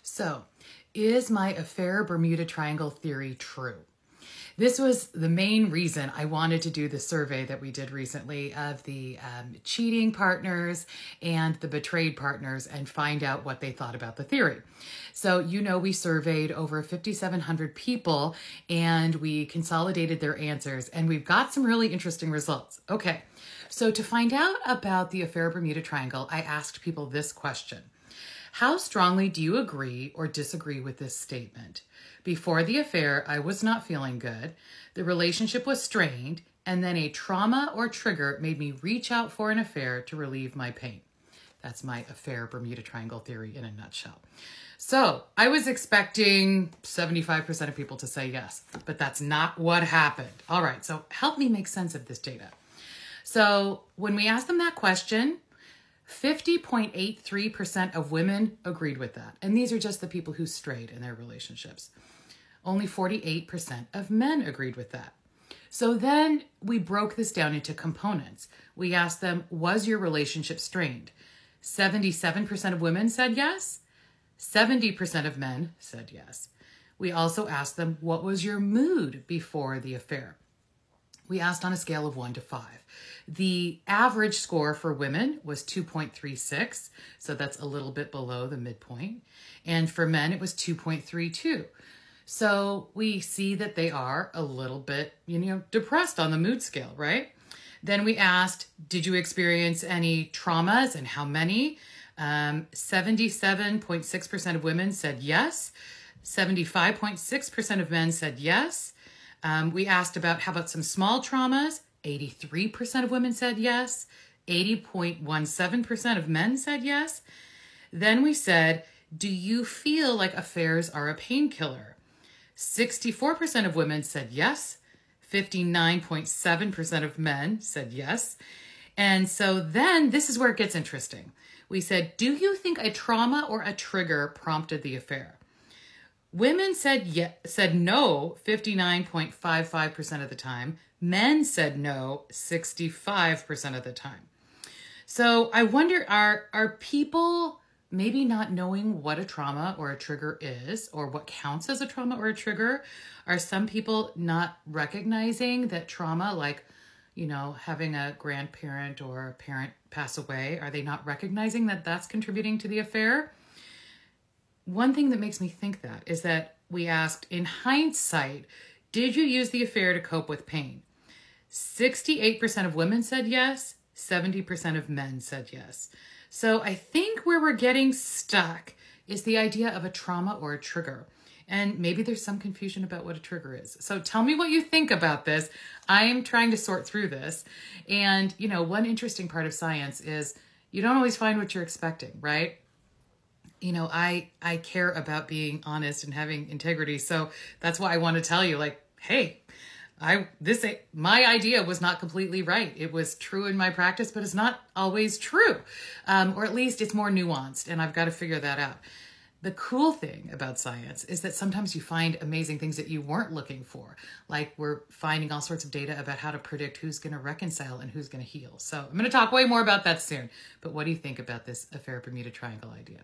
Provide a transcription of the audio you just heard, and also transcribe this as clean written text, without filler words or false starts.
So, is my affair Bermuda Triangle theory true? This was the main reason I wanted to do the survey that we did recently of the cheating partners and the betrayed partners and find out what they thought about the theory. So, we surveyed over 5,700 people and we consolidated their answers and we've got some really interesting results. Okay, so to find out about the affair Bermuda Triangle, I asked people this question. How strongly do you agree or disagree with this statement? Before the affair, I was not feeling good. The relationship was strained, and then a trauma or trigger made me reach out for an affair to relieve my pain. That's my affair Bermuda Triangle theory in a nutshell. So I was expecting 75% of people to say yes, but that's not what happened. All right, so help me make sense of this data. So when we asked them that question, 50.83% of women agreed with that. And these are just the people who strayed in their relationships. Only 48% of men agreed with that. So then we broke this down into components. We asked them, was your relationship strained? 77% of women said yes. 70% of men said yes. We also asked them, what was your mood before the affair? We asked on a scale of 1 to 5. The average score for women was 2.36, so that's a little bit below the midpoint. And for men, it was 2.32. So we see that they are a little bit, depressed on the mood scale, right? Then we asked, did you experience any traumas and how many? 77.6% of women said yes. 75.6% of men said yes. We asked about how about some small traumas. 83% of women said yes. 80.17% of men said yes. Then we said, do you feel like affairs are a painkiller? 64% of women said yes. 59.7% of men said yes. And so then this is where it gets interesting. We said, do you think a trauma or a trigger prompted the affair? Women said no 59.55% of the time. Men said no 65% of the time. So I wonder, are people maybe not knowing what a trauma or a trigger is or what counts as a trauma or a trigger? Are some people not recognizing that trauma, like, having a grandparent or a parent pass away, are they not recognizing that that's contributing to the affair? One thing that makes me think that is that we asked, in hindsight, did you use the affair to cope with pain? 68% of women said yes, 70% of men said yes. So I think where we're getting stuck is the idea of a trauma or a trigger. And maybe there's some confusion about what a trigger is. So tell me what you think about this. I am trying to sort through this. And, one interesting part of science is you don't always find what you're expecting, right? I care about being honest and having integrity. So that's why I want to tell you, hey, my idea was not completely right. It was true in my practice, but it's not always true. Or at least it's more nuanced, and I've got to figure that out. The cool thing about science is that sometimes you find amazing things that you weren't looking for. Like we're finding all sorts of data about how to predict who's going to reconcile and who's going to heal. So I'm going to talk way more about that soon. But what do you think about this affair Bermuda Triangle idea?